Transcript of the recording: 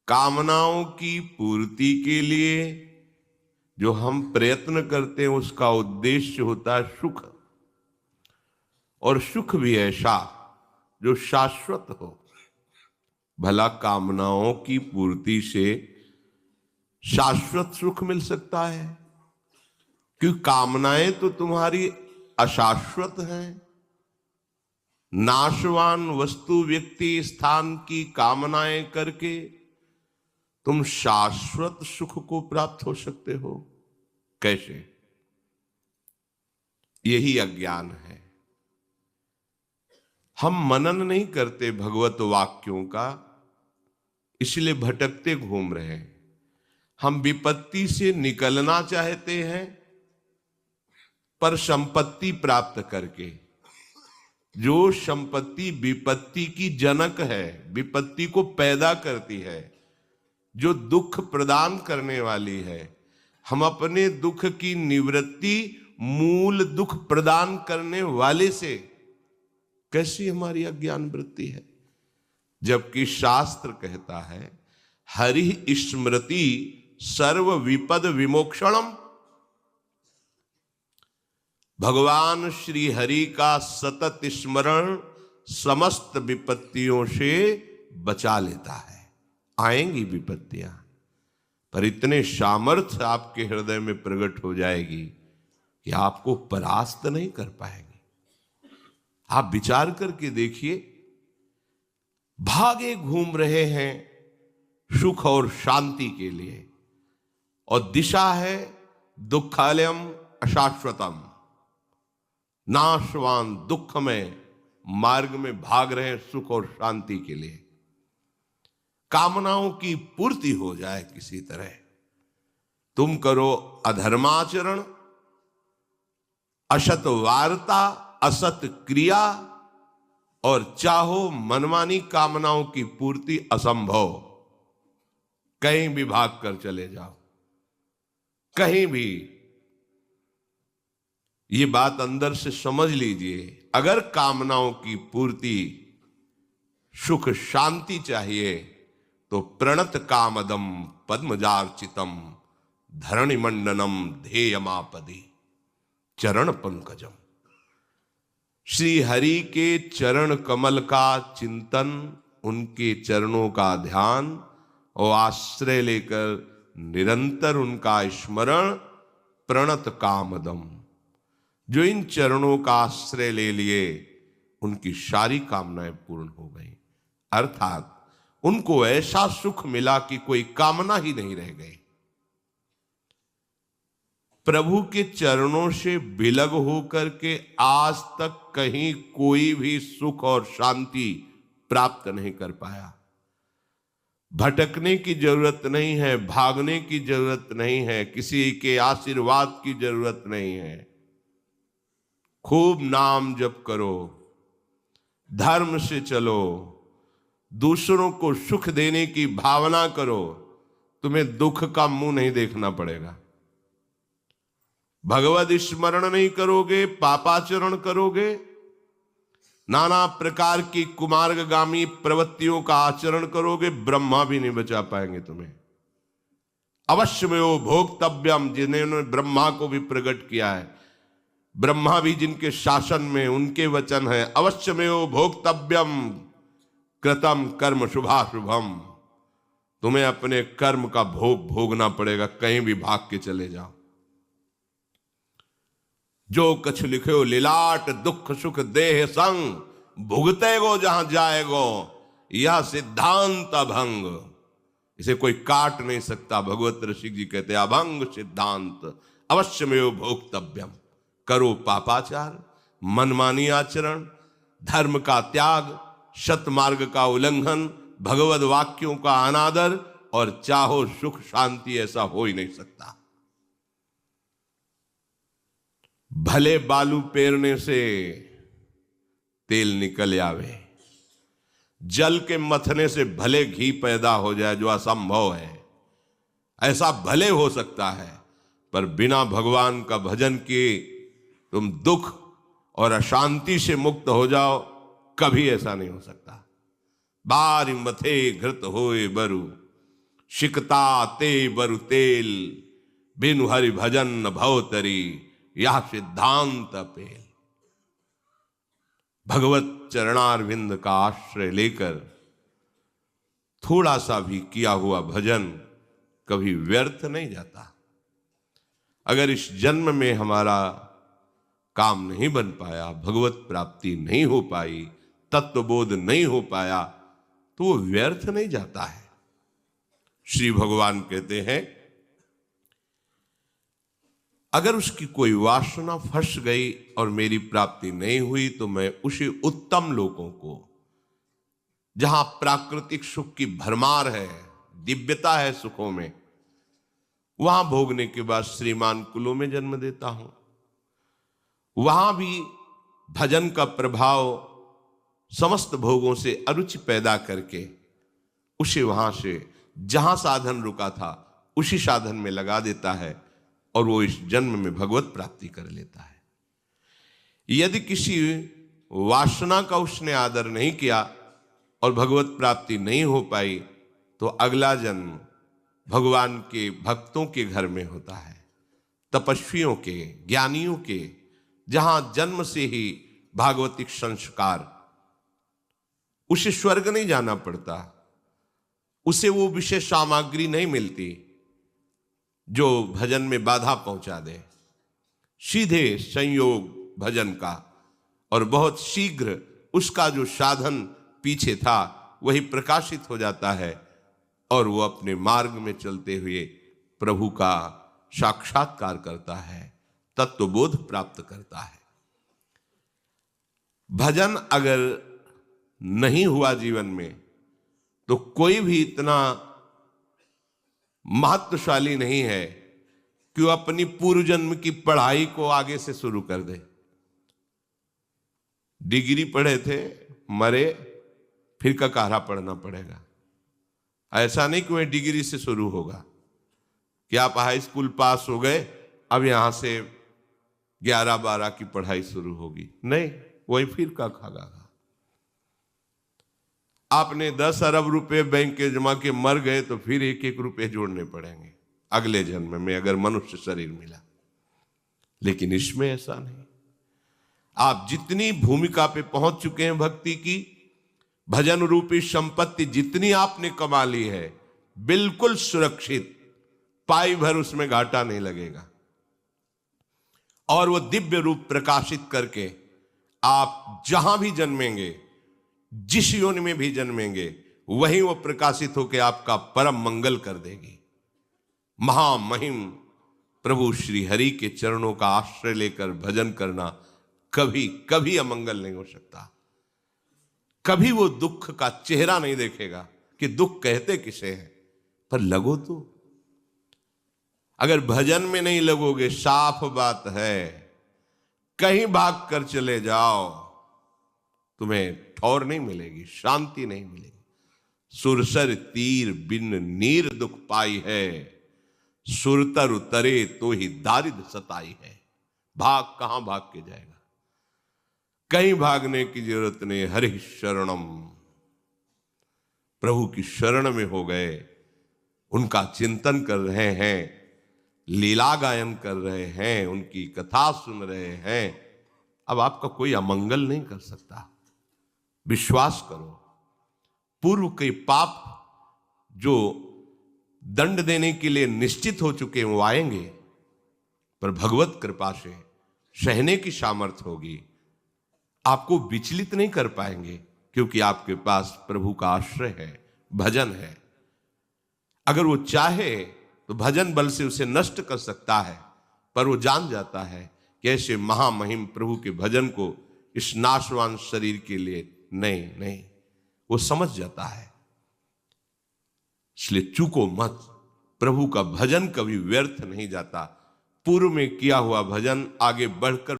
कामनाओं की पूर्ति के लिए जो हम प्रयत्न करते हैं उसका उद्देश्य होता है सुख, और सुख भी ऐसा जो शाश्वत हो। भला कामनाओं की पूर्ति से शाश्वत सुख मिल सकता है? क्योंकि कामनाएं तो तुम्हारी अशाश्वत हैं। नाशवान वस्तु व्यक्ति स्थान की कामनाएं करके तुम शाश्वत सुख को प्राप्त हो सकते हो कैसे? यही अज्ञान है। हम मनन नहीं करते भगवत वाक्यों का, इसलिए भटकते घूम रहे हैं। हम विपत्ति से निकलना चाहते हैं, पर संपत्ति प्राप्त करके। जो संपत्ति विपत्ति की जनक है, विपत्ति को पैदा करती है, जो दुख प्रदान करने वाली है, हम अपने दुख की निवृत्ति मूल दुख प्रदान करने वाले से कैसी हमारी अज्ञान वृत्ति है? जबकि शास्त्र कहता है हरि स्मृति सर्व विपद विमोक्षणम। भगवान श्री हरि का सतत स्मरण समस्त विपत्तियों से बचा लेता है। आएंगी विपत्तियां, पर इतने सामर्थ्य आपके हृदय में प्रकट हो जाएगी कि आपको परास्त नहीं कर पाएंगे। आप विचार करके देखिए, भागे घूम रहे हैं सुख और शांति के लिए, और दिशा है दुखालयम अशाश्वतम। नाशवान दुख में मार्ग में भाग रहे हैं सुख और शांति के लिए। कामनाओं की पूर्ति हो जाए किसी तरह। तुम करो अधर्माचरण, असत वार्ता, असत क्रिया, और चाहो मनमानी कामनाओं की पूर्ति असंभव। कहीं भी भाग कर चले जाओ, कहीं भी। ये बात अंदर से समझ लीजिए। अगर कामनाओं की पूर्ति सुख शांति चाहिए तो प्रणत कामदम पद्मजार्चितम धरणिमंडनम ध्येयमापदि चरण पंकजम। श्री हरि के चरण कमल का चिंतन, उनके चरणों का ध्यान और आश्रय लेकर निरंतर उनका स्मरण, प्रणत कामदम। जो इन चरणों का आश्रय ले लिए उनकी सारी कामनाएं पूर्ण हो गई, अर्थात उनको ऐसा सुख मिला कि कोई कामना ही नहीं रह गई। प्रभु के चरणों से विलग होकर के आज तक कहीं कोई भी सुख और शांति प्राप्त नहीं कर पाया। भटकने की जरूरत नहीं है, भागने की जरूरत नहीं है, किसी के आशीर्वाद की जरूरत नहीं है। खूब नाम जप करो, धर्म से चलो, दूसरों को सुख देने की भावना करो, तुम्हें दुख का मुंह नहीं देखना पड़ेगा। भगवत स्मरण नहीं करोगे, पापाचरण करोगे, नाना प्रकार की कुमार्गगामी प्रवृत्तियों का आचरण करोगे, ब्रह्मा भी नहीं बचा पाएंगे तुम्हें। अवश्यमेव भोक्तव्यम, जिन्होंने ब्रह्मा को भी प्रकट किया है, ब्रह्मा भी जिनके शासन में उनके वचन है, अवश्यमेव भोक्तव्यम कृतम कर्म शुभाशुभम। तुम्हें अपने कर्म का भोग भोगना पड़ेगा, कहीं भी भाग के चले जाओ। जो कछ लिखे लीलाट दुख सुख देह संग, भुगते गो जहां जाएगो, यह सिद्धांत अभंग। इसे कोई काट नहीं सकता। भगवत ऋषि जी कहते हैं अभंग सिद्धांत अवश्यमेव भोक्तव्यम। करो पापाचार, मनमानी आचरण, धर्म का त्याग, सतमार्ग का उल्लंघन, भगवत वाक्यों का अनादर, और चाहो सुख शांति, ऐसा हो ही नहीं सकता। भले बालू पेरने से तेल निकल आवे, जल के मथने से भले घी पैदा हो जाए, जो असंभव है। ऐसा भले हो सकता है, पर बिना भगवान का भजन किए तुम दुख और अशांति से मुक्त हो जाओ, कभी ऐसा नहीं हो सकता। बारी मथे घृत होए बरु, शिकता ते बरु तेल, बिनु हरि भजन न भवतरी, यह सिद्धांत पेल। भगवत चरणारविंद का आश्रय लेकर थोड़ा सा भी किया हुआ भजन कभी व्यर्थ नहीं जाता। अगर इस जन्म में हमारा काम नहीं बन पाया, भगवत प्राप्ति नहीं हो पाई, तत्वबोध नहीं हो पाया, तो वो व्यर्थ नहीं जाता है। श्री भगवान कहते हैं अगर उसकी कोई वासना फंस गई और मेरी प्राप्ति नहीं हुई तो मैं उसी उत्तम लोगों को, जहां प्राकृतिक सुख की भरमार है, दिव्यता है सुखों में, वहां भोगने के बाद श्रीमान कुलों में जन्म देता हूं। वहां भी भजन का प्रभाव समस्त भोगों से अरुचि पैदा करके उसे वहां से जहां साधन रुका था उसी साधन में लगा देता है और वो इस जन्म में भगवत प्राप्ति कर लेता है। यदि किसी वासना का उसने आदर नहीं किया और भगवत प्राप्ति नहीं हो पाई तो अगला जन्म भगवान के भक्तों के घर में होता है, तपस्वियों के, ज्ञानियों के, जहां जन्म से ही भागवतिक संस्कार, उसे स्वर्ग नहीं जाना पड़ता, उसे वो विशेष सामग्री नहीं मिलती जो भजन में बाधा पहुंचा दे। सीधे संयोग भजन का और बहुत शीघ्र उसका जो साधन पीछे था वही प्रकाशित हो जाता है और वो अपने मार्ग में चलते हुए प्रभु का साक्षात्कार करता है, तत्वबोध प्राप्त करता है। भजन अगर नहीं हुआ जीवन में तो कोई भी इतना महत्वशाली नहीं है कि वो अपनी पूर्व जन्म की पढ़ाई को आगे से शुरू कर दे। डिग्री पढ़े थे, मरे, फिर ककारा पढ़ना पड़ेगा। ऐसा नहीं कि वह डिग्री से शुरू होगा कि आप हाई स्कूल पास हो गए, अब यहां से 11-12 की पढ़ाई शुरू होगी। नहीं, वही फिर का खागा। आपने 10 अरब रुपए बैंक के जमा के मर गए तो फिर 1-1 रुपए जोड़ने पड़ेंगे अगले जन्म में अगर मनुष्य शरीर मिला। लेकिन इसमें ऐसा नहीं। आप जितनी भूमिका पे पहुंच चुके हैं भक्ति की, भजन रूपी संपत्ति जितनी आपने कमा ली है, बिल्कुल सुरक्षित, पाई भर उसमें घाटा नहीं लगेगा। और वो दिव्य रूप प्रकाशित करके आप जहां भी जन्मेंगे, जिस योनि में भी जन्मेंगे, वहीं वो प्रकाशित होकर आपका परम मंगल कर देगी। महामहिम प्रभु श्री हरि के चरणों का आश्रय लेकर भजन करना कभी कभी अमंगल नहीं हो सकता। कभी वो दुख का चेहरा नहीं देखेगा कि दुख कहते किसे हैं, पर लगो तो। अगर भजन में नहीं लगोगे, साफ बात है, कहीं भाग कर चले जाओ, तुम्हें ठौर नहीं मिलेगी, शांति नहीं मिलेगी। सुरसर तीर बिन नीर दुख पाई है, सुरतर उतरे तो ही दारिद सताई है। भाग कहां भाग के जाएगा? कहीं भागने की जरूरत नहीं। हरि शरणम, प्रभु की शरण में हो गए, उनका चिंतन कर रहे हैं, लीला गायन कर रहे हैं, उनकी कथा सुन रहे हैं, अब आपका कोई अमंगल नहीं कर सकता। विश्वास करो, पूर्व के पाप जो दंड देने के लिए निश्चित हो चुके हैं वो आएंगे, पर भगवत कृपा से सहने की सामर्थ्य होगी। आपको विचलित नहीं कर पाएंगे क्योंकि आपके पास प्रभु का आश्रय है, भजन है। अगर वो चाहे तो भजन बल से उसे नष्ट कर सकता है, पर वो जान जाता है कि ऐसे महामहिम प्रभु के भजन को इस नाशवान शरीर के लिए नहीं, वो समझ जाता है। इसलिए चूको मत, प्रभु का भजन कभी व्यर्थ नहीं जाता। पूर्व में किया हुआ भजन आगे बढ़कर